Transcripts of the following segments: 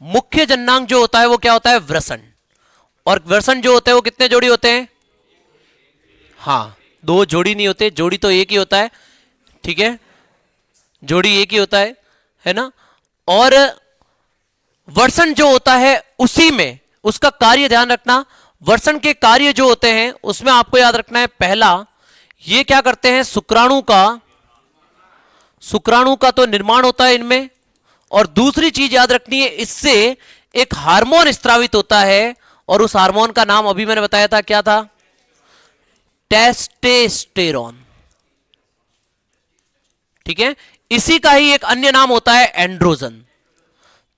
मुख्य जननांग जो होता है वो क्या होता है? वृषण। और वृषण जो होते हैं वो कितने जोड़ी होते हैं? हाँ, 2 जोड़ी नहीं होते, जोड़ी तो एक ही होता है, ठीक है, जोड़ी एक ही होता है ना। और वर्षण जो होता है उसी में उसका कार्य ध्यान रखना। वर्षण के कार्य जो होते हैं उसमें आपको याद रखना है, पहला ये क्या करते हैं? शुक्राणु का तो निर्माण होता है इनमें। और दूसरी चीज याद रखनी है, इससे एक हार्मोन स्रावित होता है, और उस हार्मोन का नाम अभी मैंने बताया था, क्या था? टेस्टेस्टेरोन, ठीक है। इसी का ही एक अन्य नाम होता है एंड्रोजन।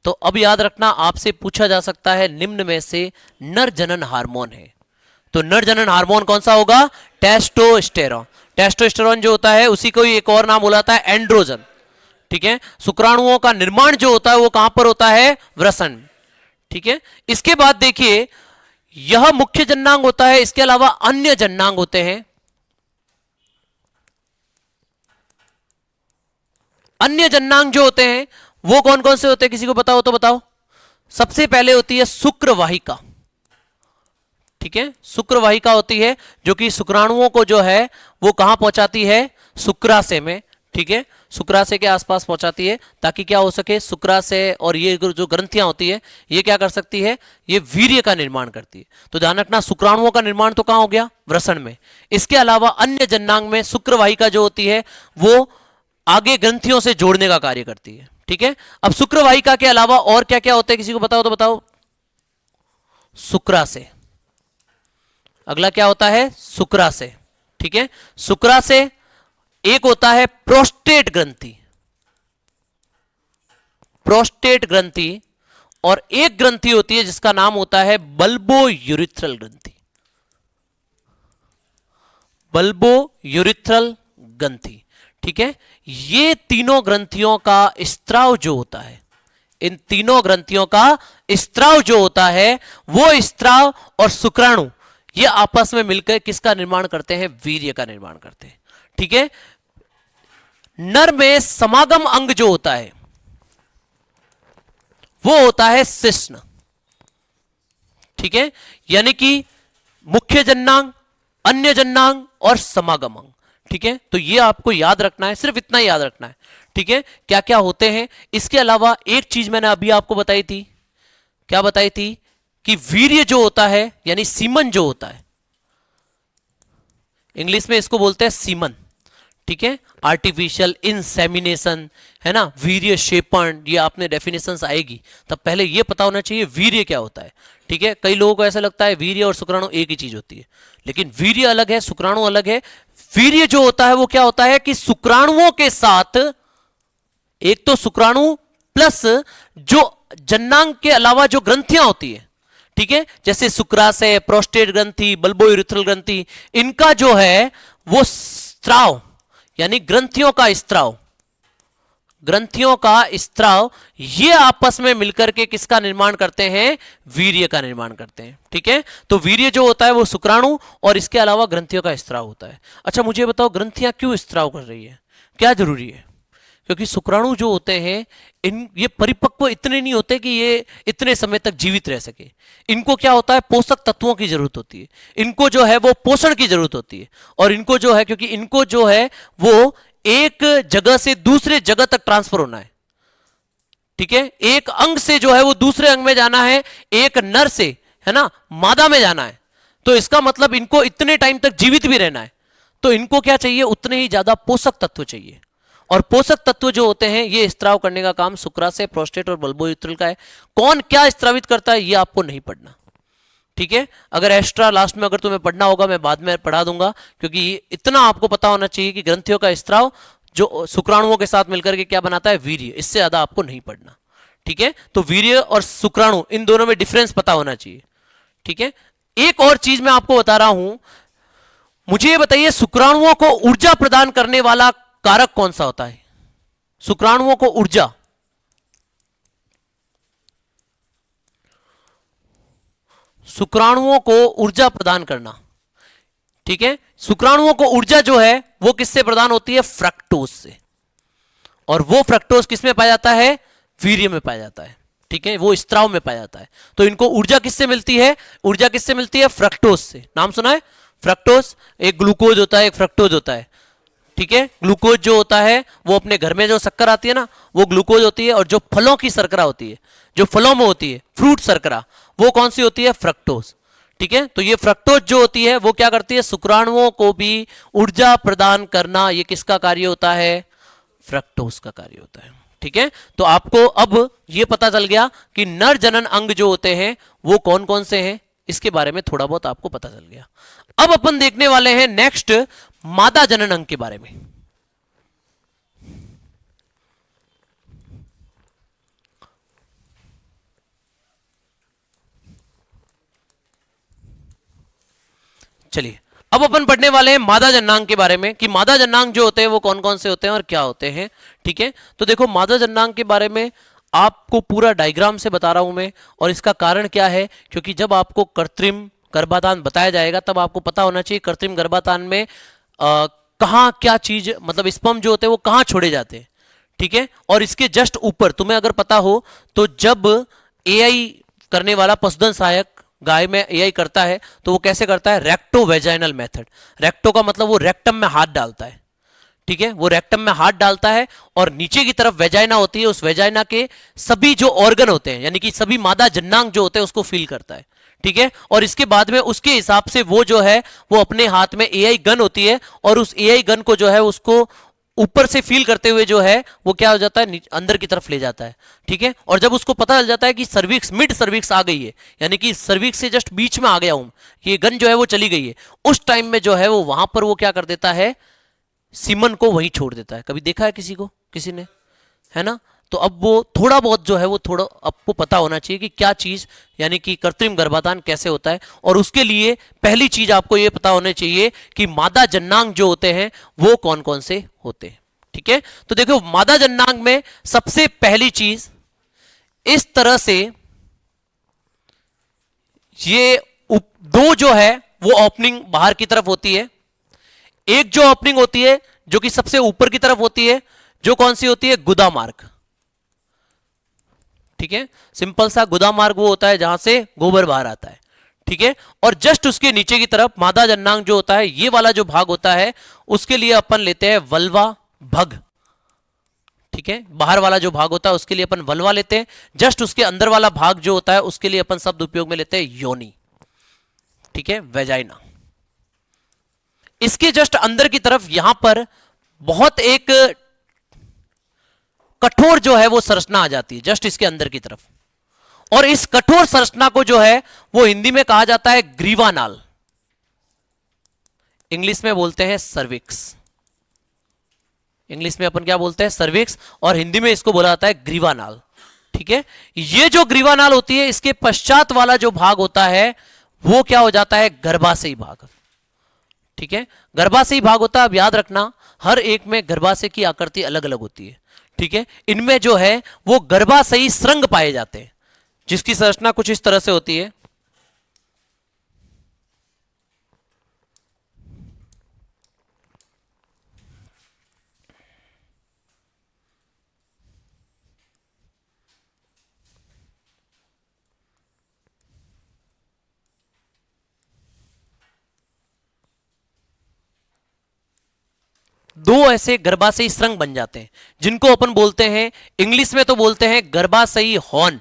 तो अब याद रखना, आपसे पूछा जा सकता है निम्न में से नर जनन हार्मोन है, तो नर जनन हार्मोन कौन सा होगा? टेस्टोस्टेरोन। टेस्टोस्टेरोन जो होता है उसी को ही एक और नाम बुलाता है एंड्रोजन, ठीक है। शुक्राणुओं का निर्माण जो होता है वो कहां पर होता है? वृषण, ठीक है। इसके बाद देखिए, यह मुख्य जननांग होता है, इसके अलावा अन्य जननांग होते हैं। अन्य जननांग जो होते हैं वो कौन कौन से होते हैं? किसी को पता हो तो बताओ। सबसे पहले होती है शुक्रवाहिका, ठीक है। शुक्रवाहिका होती है जो कि शुक्राणुओं को जो है वो कहां पहुंचाती है? शुक्राशय में, ठीक है, शुक्राशय के आसपास पहुंचाती है, ताकि क्या हो सके? शुक्राशय और ये जो ग्रंथियां होती है ये क्या कर सकती है? ये वीर्य का निर्माण करती है। तो ध्यान रखना, शुक्राणुओं का निर्माण तो कहां हो गया? वृषण में। इसके अलावा अन्य जननांग में शुक्रवाहिका जो होती है वो आगे ग्रंथियों से जोड़ने का कार्य करती है, ठीक है। अब शुक्रवाहिका के अलावा और क्या क्या होता है? किसी को बताओ तो बताओ। शुक्राशय, अगला क्या होता है? शुक्राशय, ठीक है। शुक्राशय, एक होता है प्रोस्टेट ग्रंथि, प्रोस्टेट ग्रंथि, और एक ग्रंथि होती है जिसका नाम होता है बल्बो यूरिथ्रल ग्रंथि, बल्बो यूरिथ्रल ग्रंथि, ठीक है। ये तीनों ग्रंथियों का स्त्राव जो होता है, इन तीनों ग्रंथियों का स्त्राव जो होता है, वो स्त्राव और शुक्राणु ये आपस में मिलकर किसका निर्माण करते हैं? वीर्य का निर्माण करते हैं, ठीक है। नर में समागम अंग जो होता है वो होता है शिश्न, ठीक है। यानी कि मुख्य जननांग, अन्य जननांग और समागम अंग, ठीक है। तो ये आपको याद रखना है, सिर्फ इतना ही याद रखना है, ठीक है, क्या क्या होते हैं। इसके अलावा एक चीज मैंने अभी आपको बताई थी, क्या बताई थी? कि वीर्य जो होता है यानी सीमन जो होता है, इंग्लिश में इसको बोलते हैं सीमन, ठीक है। आर्टिफिशियल इंसेमिनेशन, है ना, वीर्य क्षेपण, ये आपने डेफिनेशंस आएगी तब पहले ये पता होना चाहिए वीर्य क्या होता है, ठीक है। कई लोगों को ऐसा लगता है वीर्य और शुक्राणु एक ही चीज होती है, लेकिन वीर्य अलग है, शुक्राणु अलग है। वीर्य जो होता है वो क्या होता है? कि शुक्राणुओं के साथ एक तो शुक्राणु प्लस जो जननांग के अलावा जो ग्रंथियां होती है, ठीक है, जैसे शुक्राशय, प्रोस्टेट ग्रंथि, बल्बो यूरिथ्रल ग्रंथि, इनका जो है वो स्त्राव यानी ग्रंथियों का स्त्राव, ग्रंथियों का स्त्राव, ये आपस में मिलकर के किसका निर्माण करते हैं? वीर्य का निर्माण करते हैं, ठीक है। तो वीर्य जो होता है वो शुक्राणु और इसके अलावा ग्रंथियों का स्त्राव होता है। अच्छा मुझे बताओ, ग्रंथियां क्यों स्त्राव कर रही है? क्या जरूरी है? क्योंकि शुक्राणु जो होते हैं ये परिपक्व इतने नहीं होते कि ये इतने समय तक जीवित रह सके। इनको क्या होता है? पोषक तत्वों की जरूरत होती है, इनको जो है वो पोषण की जरूरत होती है, और इनको जो है, क्योंकि इनको जो है वो एक जगह से दूसरे जगह तक ट्रांसफर होना है, ठीक है, एक अंग से जो है वो दूसरे अंग में जाना है, एक नर से, है ना, मादा में जाना है। तो इसका मतलब इनको इतने टाइम तक जीवित भी रहना है, तो इनको क्या चाहिए? उतने ही ज्यादा पोषक तत्व चाहिए। और पोषक तत्व जो होते हैं ये स्त्राव करने का काम शुक्राशय, प्रोस्टेट और बल्बो यूरिथ्रल का है। कौन क्या स्त्रावित करता है ये आपको नहीं पढ़ना, ठीक है। अगर एक्स्ट्रा लास्ट में अगर तुम्हें पढ़ना होगा मैं बाद में पढ़ा दूंगा, क्योंकि इतना आपको पता होना चाहिए कि ग्रंथियों का स्त्राव जो शुक्राणुओं के साथ मिलकर के क्या बनाता है? वीर्य। इससे ज्यादा आपको नहीं पढ़ना, ठीक है। तो वीर्य और शुक्राणु इन दोनों में डिफरेंस पता होना चाहिए, ठीक है। एक और चीज मैं आपको बता रहा हूं, मुझे ये बताइए शुक्राणुओं को ऊर्जा प्रदान करने वाला कारक कौन सा होता है? शुक्राणुओं को ऊर्जा, शुक्राणुओं को ऊर्जा प्रदान करना, ठीक है। शुक्राणुओं को ऊर्जा जो है वो किससे प्रदान होती है? फ्रक्टोज से। और वो फ्रक्टोज किसमें पाया जाता है? वीर्य में पाया जाता है, ठीक ठीक है, वो स्त्राव में पाया जाता है। तो इनको ऊर्जा किससे मिलती है? ऊर्जा किससे मिलती है? फ्रक्टोज से। नाम सुना है फ्रक्टोज? एक ग्लूकोज होता है, एक फ्रक्टोज होता है। ठीक है, ग्लूकोज जो होता है वो अपने घर में जो शक्कर आती है ना, वो ग्लूकोज होती है, और जो फलों की शर्करा होती है, जो फलों में होती है फ्रूट शर्करा, वो कौन सी होती है? फ्रक्टोज। ठीक है, तो ये फ्रक्टोज जो होती है वो क्या करती है? शुक्राणुओं को भी ऊर्जा प्रदान करना, ये किसका कार्य होता है? फ्रक्टोज का कार्य होता है। ठीक है, तो आपको अब ये पता चल गया कि नर जनन अंग जो होते हैं वो कौन कौन से हैं, इसके बारे में थोड़ा बहुत आपको पता चल गया। अब अपन देखने वाले हैं नेक्स्ट मादा जनन अंग के बारे में। चलिए, अब अपन पढ़ने वाले हैं मादा जननांग के बारे में कि मादा जननांग जो होते हैं वो कौन कौन से होते हैं और क्या होते हैं। ठीक है, तो देखो मादा जननांग के बारे में आपको पूरा डायग्राम से बता रहा हूं मैं, और इसका कारण क्या है, क्योंकि जब आपको कृत्रिम गर्भाधान बताया जाएगा तब आपको पता होना चाहिए कृत्रिम गर्भाधान में कहाँ क्या चीज, मतलब स्पर्म जो होते हैं वो कहाँ छोड़े जाते हैं। ठीक है, और इसके जस्ट ऊपर तुम्हें अगर पता हो तो जब एआई करने वाला पशुधन सहायक गाय में एआई करता है तो वो कैसे करता है? Recto vaginal method. रेक्टो का मतलब वो रेक्टम में हाथ डालता है। ठीक है, वो रेक्टम में हाथ डालता है और नीचे की तरफ वेजाइना होती है, उस वेजाइना के सभी जो ऑर्गन होते हैं यानी कि सभी मादा जननांग जो होते हैं उसको फील करता है। ठीक है, और इसके बाद में उसके हिसाब से वो जो है वो अपने हाथ में एआई गन होती है, और उस एआई गन को जो है उसको ऊपर से फील करते हुए जो है वो क्या हो जाता है? अंदर की तरफ ले जाता है। ठीक है, और जब उसको पता चल जाता है कि सर्विक्स, मिड सर्विक्स आ गई है, यानी कि सर्विक्स से जस्ट बीच में आ गया हूं, ये गन जो है वो चली गई है, उस टाइम में जो है वो वहां पर वो क्या कर देता है? सीमन को वहीं छोड़ देता है। कभी देखा है किसी को, किसी ने? है ना? तो अब वो थोड़ा बहुत जो है वो थोड़ा आपको पता होना चाहिए कि क्या चीज, यानी कि कृत्रिम गर्भाधान कैसे होता है, और उसके लिए पहली चीज आपको ये पता होना चाहिए कि मादा जननांग जो होते हैं वो कौन कौन से होते हैं। ठीक है, तो देखो मादा जननांग में सबसे पहली चीज इस तरह से ये दो जो है वो ओपनिंग बाहर की तरफ होती है। एक जो ओपनिंग होती है जो कि सबसे ऊपर की तरफ होती है, जो कौन सी होती है? गुदा मार्ग। ठीक है, सिंपल सा गुदा मार्ग वो होता है जहां से गोबर बाहर आता है। ठीक है, और जस्ट उसके नीचे की तरफ मादा जननांग जो होता है, ये वाला जो भाग होता है उसके लिए अपन लेते हैं वल्वा भग। ठीक है, बाहर वाला जो भाग होता है उसके लिए अपन वल्वा लेते हैं। जस्ट उसके अंदर वाला भाग जो होता है उसके लिए अपन शब्द उपयोग में लेते हैं योनि। ठीक है, वेजाइना। इसके जस्ट अंदर की तरफ यहां पर बहुत एक कठोर जो है वो संरचना आ जाती है, जस्ट इसके अंदर की तरफ, और इस कठोर संरचना को जो है वो हिंदी में कहा जाता है ग्रीवानाल, इंग्लिश में बोलते हैं सर्विक्स। इंग्लिश में अपन क्या बोलते हैं? सर्विक्स, और हिंदी में इसको बोला जाता है ग्रीवानाल। ठीक है, ये जो ग्रीवानाल होती है इसके पश्चात वाला जो भाग होता है वो क्या हो जाता है? गर्भाशयी भाग। ठीक है, गर्भाशयी भाग होता है। अब याद रखना हर एक में गर्भाशय की आकृति अलग अलग होती है। ठीक है, इनमें जो है वो गर्भाशयी श्रृंग पाए जाते हैं जिसकी संरचना कुछ इस तरह से होती है। दो ऐसे गर्भाशयी श्रृंग बन जाते हैं जिनको अपन बोलते हैं, इंग्लिश में तो बोलते हैं गर्भाशयी हॉर्न।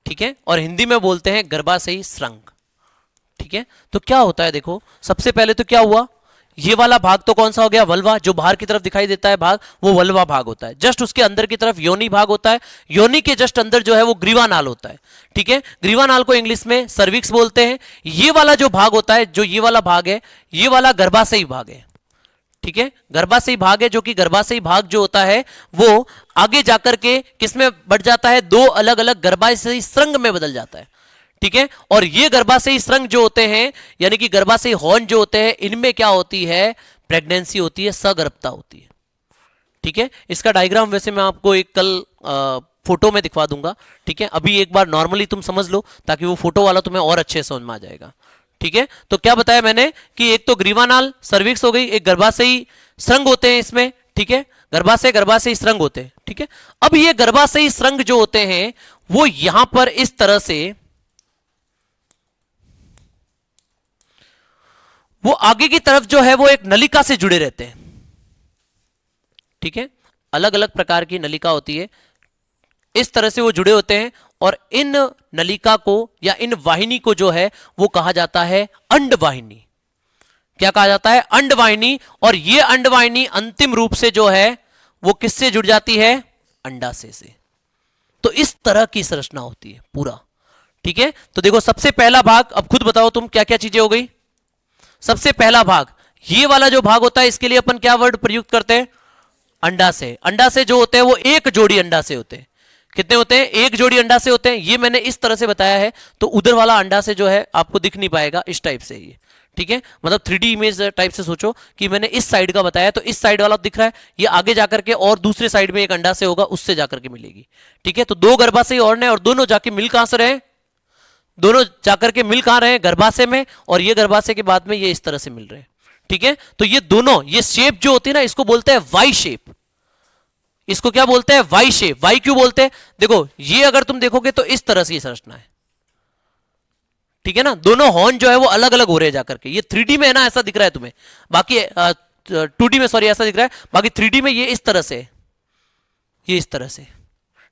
ठीक है, और हिंदी में बोलते हैं गर्भाशयी श्रृंग। ठीक है, तो क्या होता है देखो, सबसे पहले तो क्या हुआ, ये वाला भाग तो कौन सा हो गया? वल्वा, जो बाहर की तरफ दिखाई देता है भाग वो वल्वा भाग होता है। जस्ट उसके अंदर की तरफ योनि भाग होता है, योनि के जस्ट अंदर जो है वो ग्रीवानाल होता है। ठीक है, ग्रीवानाल को इंग्लिश में सर्विक्स बोलते हैं। ये वाला जो भाग होता है, जो ये वाला भाग है, ये वाला गर्भाशयी भाग है। ठीक है, गर्भाशयी भाग है, जो कि गर्भाशयी भाग जो होता है वो आगे जाकर के किसमें बढ़ जाता है? दो अलग अलग गर्भाशयी श्रृंग में बदल जाता है। ठीक है, और ये गर्भाशयी श्रृंग जो होते हैं यानी कि गर्भाशयी हॉर्न जो होते हैं, इनमें क्या होती है? प्रेगनेंसी होती है, सगर्भता होती है। ठीक है, इसका डायग्राम वैसे मैं आपको एक कल फोटो में दिखवा दूंगा। ठीक है, अभी एक बार नॉर्मली तुम समझ लो ताकि वो फोटो वाला तुम्हें और अच्छे से समझ में आ जाएगा। ठीक है, तो क्या बताया मैंने कि एक तो ग्रीवानाल सर्विक्स हो गई, एक गर्भाशयी श्रृंग होते हैं इसमें, ठीक है, गर्भाशयी श्रृंग होते हैं, ठीक है। अब ये गर्भाशयी श्रृंग जो होते हैं वो यहां पर इस तरह से वो आगे की तरफ जो है वो एक नलिका से जुड़े रहते हैं, ठीक है, अलग अलग प्रकार की नलिका होती है, इस तरह से वो जुड़े होते हैं। और इन नलिका को या इन वाहिनी को जो है वो कहा जाता है अंडवाहिनी। क्या कहा जाता है? अंडवाहिनी। और ये अंडवाहिनी अंतिम रूप से जो है वो किससे जुड़ जाती है? अंडाशय से। तो इस तरह की संरचना होती है पूरा, ठीक है। तो देखो सबसे पहला भाग, अब खुद बताओ तुम क्या क्या चीजें हो गई। सबसे पहला भाग ये वाला जो भाग होता है इसके लिए अपन क्या वर्ड प्रयुक्त करते हैं? अंडाशय। अंडाशय जो होते हैं वो एक जोड़ी अंडाशय होते हैं। कितने होते हैं? एक जोड़ी अंडाशय होते हैं। ये मैंने इस तरह से बताया है, तो उधर वाला अंडाशय जो है आपको दिख नहीं पाएगा, इस टाइप से ये, ठीक है, मतलब 3D इमेज टाइप से सोचो कि मैंने इस साइड का बताया, तो इस साइड वाला दिख रहा है, ये आगे जाकर के और दूसरे साइड में एक अंडाशय होगा, उससे जाकर के मिलेगी, ठीक है। तो दो गर्भाशय और ने, और दोनों जाके मिल कहां से रहे? दोनों जाकर के मिल कहां रहे? गर्भाशय में। और ये गर्भाशय के बाद में ये इस तरह से मिल रहे हैं, ठीक है। तो ये दोनों, ये शेप जो होती है ना, इसको बोलते हैं वाई शेप। इसको क्या बोलते हैं? Y shape. वाई क्यों बोलते हैं? देखो ये अगर तुम देखोगे तो इस तरह से ये संरचना है, ठीक है ना। दोनों हॉर्न जो है वो अलग अलग हो रहे हैं जाकर के। ये 3D में है ना, ऐसा दिख रहा है तुम्हें, बाकी 2D में, सॉरी, ऐसा दिख रहा है, बाकी 3D में ये इस तरह से, ये इस तरह से,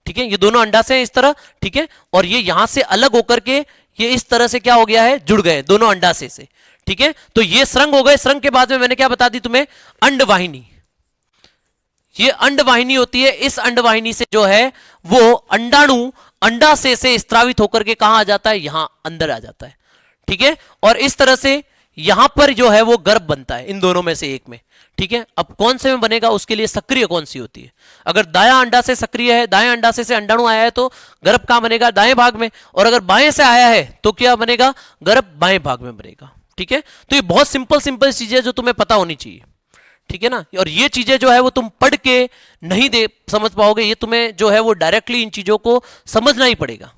ठीक है। ये दोनों अंडाशय हैं इस तरह, ठीक है। और ये यहां से अलग होकर के ये इस तरह से क्या हो गया है? जुड़ गए दोनों अंडाशय से, ठीक है। तो ये श्रृंग हो गए। श्रृंग के बाद में मैंने क्या बता दी तुम्हें? अंडवाहिनी। ये अंडवाहिनी होती है। इस अंडवाहिनी से जो है वो अंडाणु अंडाशय से स्त्रावित होकर के कहां आ जाता है? यहां अंदर आ जाता है, ठीक है। और इस तरह से यहां पर जो है वो गर्भ बनता है, इन दोनों में से एक में, ठीक है। अब कौन से में बनेगा उसके लिए सक्रिय कौन सी होती है? अगर दायां अंडाशय सक्रिय है, दाएं अंडाशय से अंडाणु आया है, तो गर्भ कहां बनेगा? दाएं भाग में। और अगर बाएं से आया है तो क्या बनेगा? गर्भ बाएं भाग में बनेगा, ठीक है। तो ये बहुत सिंपल सिंपल चीजें जो तुम्हें पता होनी चाहिए, ठीक है ना। और ये चीजें जो है वो तुम पढ़ के नहीं दे समझ पाओगे, ये तुम्हें जो है वो डायरेक्टली इन चीजों को समझना ही पड़ेगा,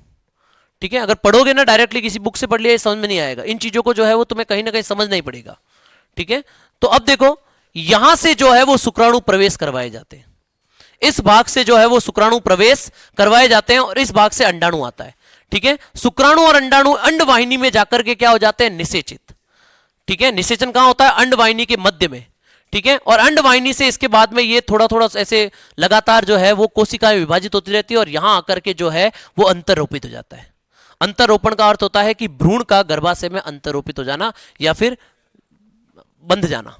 ठीक है। अगर पढ़ोगे ना डायरेक्टली, किसी बुक से पढ़ लिया, ये समझ में नहीं आएगा। इन चीजों को जो है वो तुम्हें कहीं ना कहीं समझना ही पड़ेगा, ठीक है। तो अब देखो यहां से जो है वो शुक्राणु प्रवेश करवाए जाते हैं, इस भाग से जो है वो शुक्राणु प्रवेश करवाए जाते हैं, और इस भाग से अंडाणु आता है, ठीक है। शुक्राणु और अंडाणु अंडवाहिनी में जाकर के क्या हो जाते हैं? निषेचित, ठीक है। निषेचन कहां होता है? अंडवाहिनी के मध्य में, ठीक है। और अंडवाहिनी से इसके बाद में ये थोड़ा थोड़ा ऐसे लगातार जो है वो कोशिकाएं विभाजित होती रहती है, और यहां आकर के जो है वो अंतररोपित हो जाता है। अंतररोपण का अर्थ होता है कि भ्रूण का गर्भाशय में अंतररोपित हो जाना या फिर बंध जाना,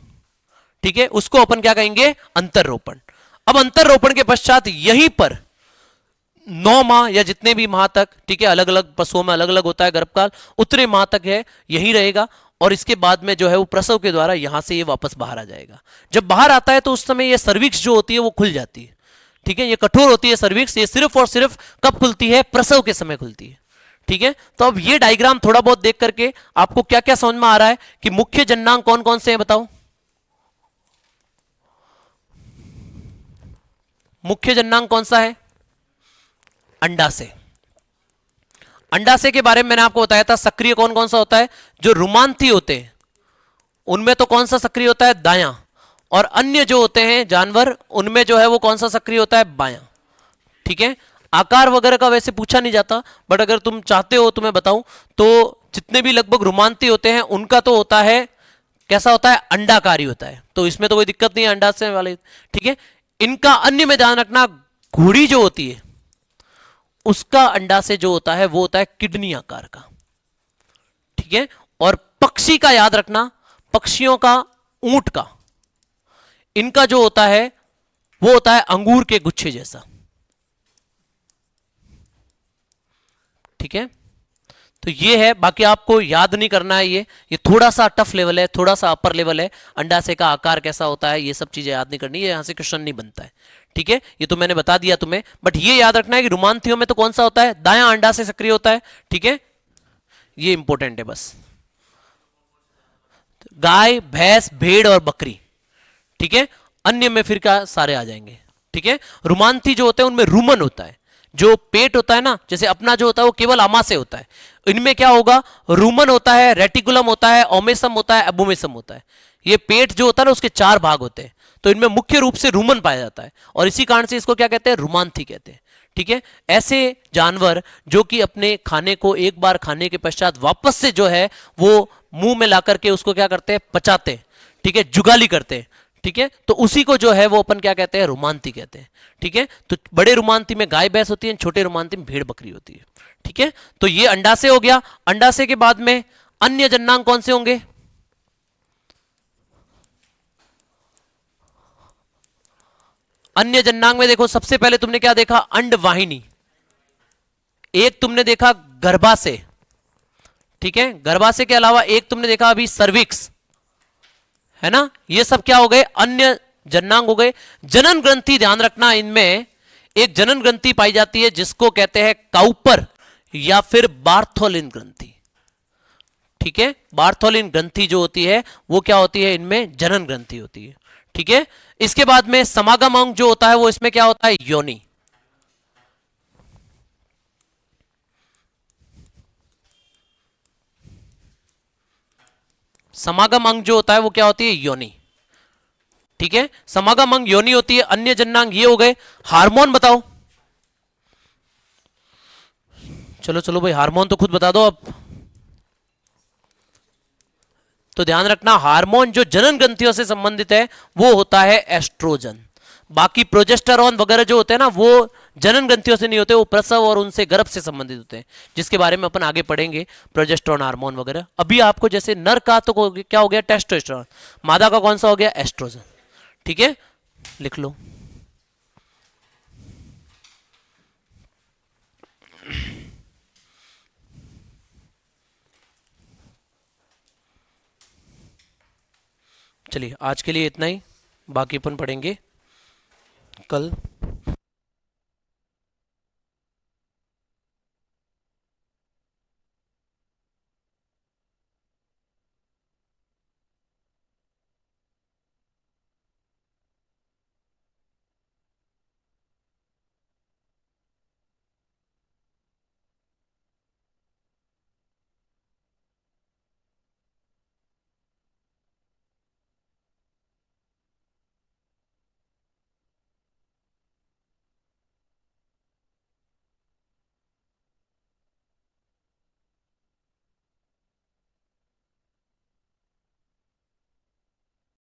ठीक है, उसको अपन क्या कहेंगे? अंतररोपण। अब अंतररोपण के पश्चात यहीं पर 9 माह या जितने भी माह तक, ठीक है, अलग अलग पशुओं में अलग अलग होता है गर्भकाल, उतने माह तक है यहीं रहेगा। और इसके बाद में जो है वो प्रसव के द्वारा यहां से ये वापस बाहर आ जाएगा। जब बाहर आता है तो उस समय ये सर्विक्स जो होती है वो खुल जाती है, ठीक है। ये कठोर होती है सर्विक्स, ये सिर्फ और सिर्फ कब खुलती है? प्रसव के समय खुलती है, ठीक है। तो अब ये डायग्राम थोड़ा बहुत देख करके आपको क्या क्या समझ में आ रहा है कि मुख्य जननांग कौन कौन से हैं? बताओ। मुख्य जननांग कौन सा है? अंडाशय। अंडाशय के बारे में मैंने आपको बताया था, सक्रिय कौन कौन सा होता है? जो रुमांथी होते हैं उनमें तो कौन सा सक्रिय होता है? दायां। और अन्य जो होते हैं जानवर, उनमें जो है वो कौन सा सक्रिय होता है? बायां, ठीक है। आकार वगैरह का वैसे पूछा नहीं जाता, बट अगर तुम चाहते हो तो मैं बताऊं तो जितने भी लगभग रुमांती होते हैं उनका तो होता है, कैसा होता है? अंडाकारी होता है। तो इसमें तो कोई दिक्कत नहीं है अंडाशय वाले, ठीक है। इनका अन्य में ध्यान रखना, घोड़ी जो होती है उसका अंडाशय जो होता है वो होता है किडनी आकार का, ठीक है। और पक्षी का याद रखना, पक्षियों का, ऊंट का, इनका जो होता है वो होता है अंगूर के गुच्छे जैसा, ठीक है। तो ये है, बाकी आपको याद नहीं करना है। ये थोड़ा सा टफ लेवल है, थोड़ा सा अपर लेवल है। अंडाशय का आकार कैसा होता है ये सब चीजें याद नहीं करनी है, यहां से क्वेश्चन नहीं बनता है, ठीक है। ये तो मैंने बता दिया तुम्हें, बट ये याद रखना है कि रुमांथियों में तो कौन सा होता है? दायां अंडाशय सक्रिय होता है, ठीक है। ये इंपॉर्टेंट है बस। गाय, भैंस, भेड़ और बकरी, ठीक है। अन्य में फिर क्या सारे आ जाएंगे, ठीक है। रुमांथी जो होते हैं उनमें रुमन होता है, जो पेट होता है ना, जैसे अपना जो होता है वो केवल आमाशय होता है, इनमें क्या होगा, रूमन होता है, रेटिकुलम होता है, ओमेसम होता है, एबोमेसम होता है। ये पेट जो होता है ना उसके 4 भाग होते हैं, तो इनमें मुख्य रूप से रूमन पाया जाता है और इसी कारण से इसको क्या कहते हैं, रुमांथी कहते हैं। ठीक है, ऐसे जानवर जो कि अपने खाने को एक बार खाने के पश्चात वापस से जो है वो मुंह में ला करके उसको क्या करते हैं, पचाते हैं। ठीक है, जुगाली करते हैं। ठीक है, तो उसी को जो है वो अपन क्या कहते हैं, रुमांती कहते हैं। ठीक है, तो बड़े रुमांती में गाय भैंस होती है, छोटे रुमांती में भेड़ बकरी होती है। ठीक है, तो ये अंडाशय हो गया। अंडाशय के बाद में अन्य जन्नांग कौन से होंगे, अन्य जन्नांग में देखो सबसे पहले तुमने क्या देखा, अंडवाहिनी, एक तुमने देखा गर्भाशय। ठीक है, गर्भाशय के अलावा एक तुमने देखा अभी सर्विक्स, है ना, ये सब क्या हो गए, अन्य जन्नांग हो गए। जनन ग्रंथि ध्यान रखना, इनमें एक जनन ग्रंथि पाई जाती है जिसको कहते हैं काउपर या फिर बार्थोलिन ग्रंथि। ठीक है, बार्थोलिन ग्रंथि जो होती है वो क्या होती है, इनमें जनन ग्रंथि होती है। ठीक है, इसके बाद में समागम अंग जो होता है वो इसमें क्या होता है, योनि। समागम अंग जो होता है वो क्या होती है, योनि। ठीक है, समागम अंग योनि होती है। अन्य जन्नांग ये हो गए। हार्मोन बताओ, चलो चलो भाई, हार्मोन तो खुद बता दो अब। तो ध्यान रखना, हार्मोन जो जनन ग्रंथियों से संबंधित है वो होता है एस्ट्रोजन। बाकी प्रोजेस्टेरॉन वगैरह जो होते हैं ना वो जनन ग्रंथियों से नहीं होते, वो प्रसव और उनसे गर्भ से संबंधित होते हैं, जिसके बारे में अपन आगे पढ़ेंगे, प्रोजेस्टेरॉन हार्मोन वगैरह। अभी आपको जैसे नर का तो क्या हो गया, टेस्टोस्टेरोन, मादा का कौन सा हो गया, एस्ट्रोजन। ठीक है, लिख लो। चलिए आज के लिए इतना ही, बाकी अपन पढ़ेंगे कल।